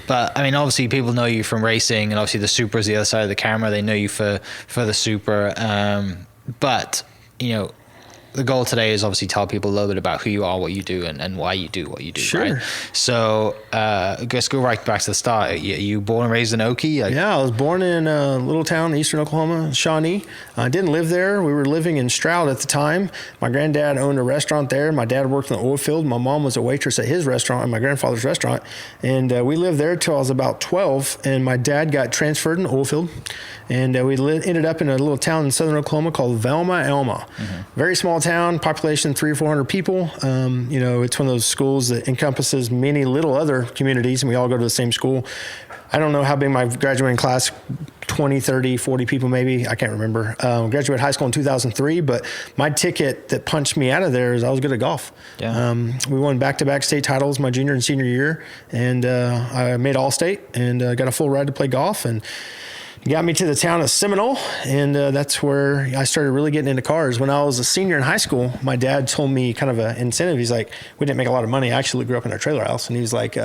But I mean, obviously people know you from racing, and obviously the Super is the other side of the camera. They know you for the Super. But, you know, the goal today is obviously tell people a little bit about who you are, what you do, and why you do what you do. Sure. Right? So, let's go right back to the start. You born and raised in Okie? Yeah, I was born in a little town in eastern Oklahoma, Shawnee. I didn't live there. We were living in Stroud at the time. My granddad owned a restaurant there. My dad worked in the oil field. My mom was a waitress at his restaurant and my grandfather's restaurant. And we lived there till I was about 12. And my dad got transferred in the oil field. And we ended up in a little town in southern Oklahoma called Velma, Elma. Mm-hmm. Very small town, population 300 or 400 people. You know, it's one of those schools that encompasses many little other communities, and we all go to the same school. I don't know how big my graduating class, 20, 30, 40 people maybe. I can't remember. Graduated high school in 2003, but my ticket that punched me out of there is I was good at golf. Yeah. We won back-to-back state titles my junior and senior year, and I made All-State and got a full ride to play golf, and got me to the town of Seminole, and that's where I started really getting into cars. When I was a senior in high school, my dad told me kind of an incentive. He's like, we didn't make a lot of money. I actually grew up in a trailer house, and he's like,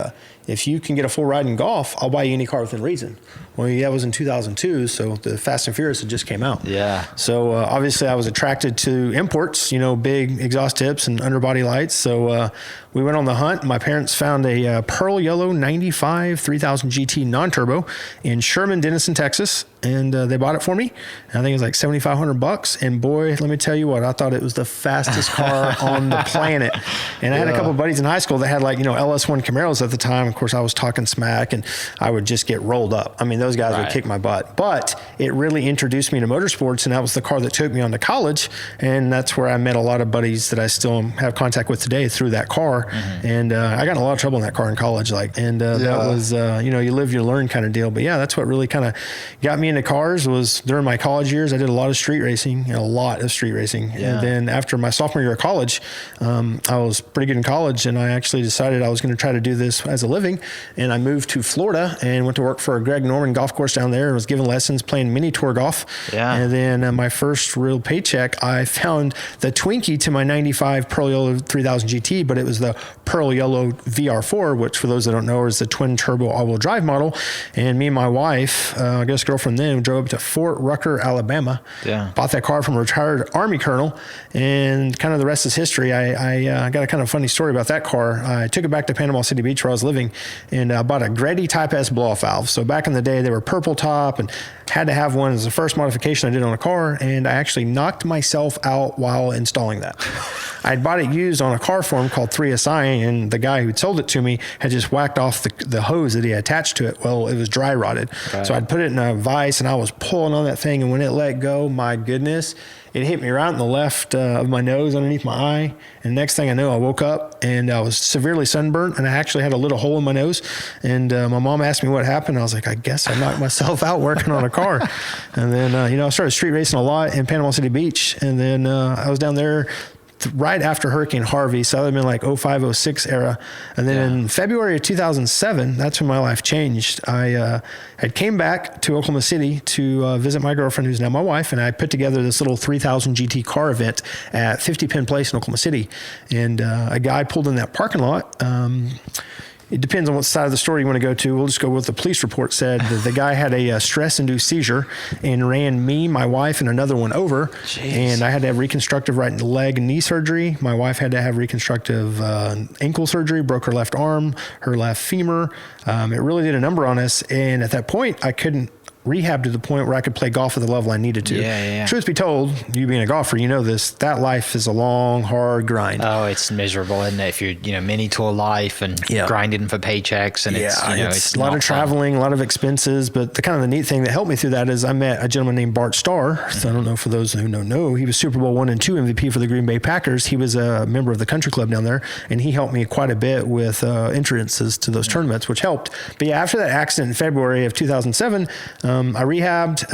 if you can get a full ride in golf, I'll buy you any car within reason. Well, yeah, it was in 2002, so the Fast and Furious had just came out. Yeah. So obviously I was attracted to imports, you know, big exhaust tips and underbody lights. So we went on the hunt. My parents found a pearl yellow 95 3000 GT non-turbo in Sherman, Denison, Texas. And they bought it for me. And I think it was like $7,500. And boy, let me tell you what, I thought it was the fastest car on the planet. And I had a couple of buddies in high school that had like, you know, LS1 Camaros at the time. Of course, I was talking smack and I would just get rolled up. I mean, those guys would kick my butt. But it really introduced me to motorsports, and that was the car that took me on to college. And that's where I met a lot of buddies that I still have contact with today through that car. Mm-hmm. And I got in a lot of trouble in that car in college. That was, you know, you live, you learn kind of deal. But yeah, that's what really kind of got me into cars. Was during my college years, I did a lot of street racing, you know, a lot of street racing. Yeah. And then after my sophomore year of college, I was pretty good in college, and I actually decided I was going to try to do this as a living. And I moved to Florida and went to work for a Greg Norman golf course down there and was given lessons playing mini tour golf. Yeah. And then my first real paycheck, I found the Twinkie to my 95 Pearl Yellow 3000 GT, but it was the Pearl Yellow VR4, which for those that don't know is the twin turbo all-wheel drive model. And me and my wife, I guess girlfriend then, drove up to Fort Rucker, Alabama. Yeah. Bought that car from a retired Army colonel, and kind of the rest is history. I got a kind of funny story about that car. I took it back to Panama City Beach where I was living, and I bought a Greddy Type S blow-off valve. So back in the day, they were purple top and had to have one as the first modification I did on a car, and I actually knocked myself out while installing that. I'd bought it used on a car form called 3SI, and the guy who'd sold it to me had just whacked off the hose that he attached to it. Well, it was dry rotted. Right. So I'd put it in a vise, and I was pulling on that thing, and when it let go, my goodness, it hit me right in the left of my nose underneath my eye. And next thing I knew, I woke up and I was severely sunburned, and I actually had a little hole in my nose. And my mom asked me what happened. I was like, I guess I knocked myself out working on a car. And then, I started street racing a lot in Panama City Beach. And then I was down there right after Hurricane Harvey, so that would have been like 05, 06 era. And then in February of 2007, that's when my life changed. I had came back to Oklahoma City to visit my girlfriend, who's now my wife, and I put together this little 3000 GT car event at 50 Penn Place in Oklahoma City. And a guy pulled in that parking lot. It depends on what side of the story you want to go to. We'll just go with the police report said that the guy had a stress-induced seizure and ran me, my wife, and another one over. Jeez. And I had to have reconstructive right leg and knee surgery. My wife had to have reconstructive ankle surgery, broke her left arm, her left femur. It really did a number on us. And at that point, I couldn't rehab to the point where I could play golf at the level I needed to. Yeah. Truth be told, you being a golfer, you know this, that life is a long, hard grind. Oh, it's miserable, isn't it? If you're, mini tour life and grinding for paychecks, and it's a lot of traveling, a lot of expenses. But the kind of the neat thing that helped me through that is I met a gentleman named Bart Starr. Mm-hmm. So I don't know, for those who don't know, he was Super Bowl 1 and 2 MVP for the Green Bay Packers. He was a member of the country club down there, and he helped me quite a bit with entrances to those tournaments, which helped. But yeah, after that accident in February of 2007, I rehabbed,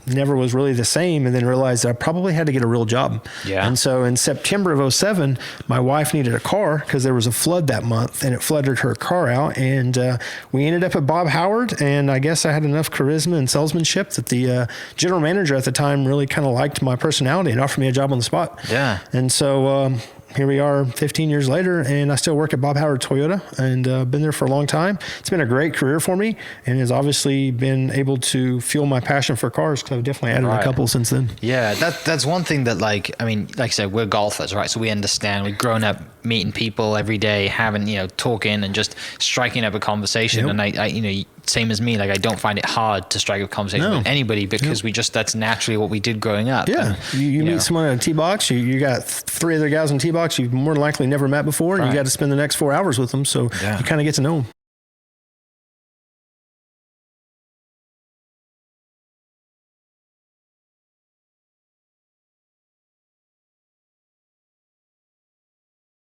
never was really the same, and then realized that I probably had to get a real job. Yeah. And so in September of 2007, my wife needed a car because there was a flood that month, and it flooded her car out. And we ended up at Bob Howard, and I guess I had enough charisma and salesmanship that the general manager at the time really kind of liked my personality and offered me a job on the spot. Yeah. And so here we are 15 years later, and I still work at Bob Howard Toyota, and been there for a long time. It's been a great career for me, and has obviously been able to fuel my passion for cars, because I've definitely added a couple since then. Yeah, that's one thing that, like I said, we're golfers, right? So we understand. We've grown up meeting people every day, having, talking and just striking up a conversation. And I same as me, like I don't find it hard to strike up a conversation with anybody, because that's naturally what we did growing up. Yeah, and, you meet someone in a tee box, you got 3 other guys in tee box you've more than likely never met before, and you got to spend the next 4 hours with them, so you kind of get to know them.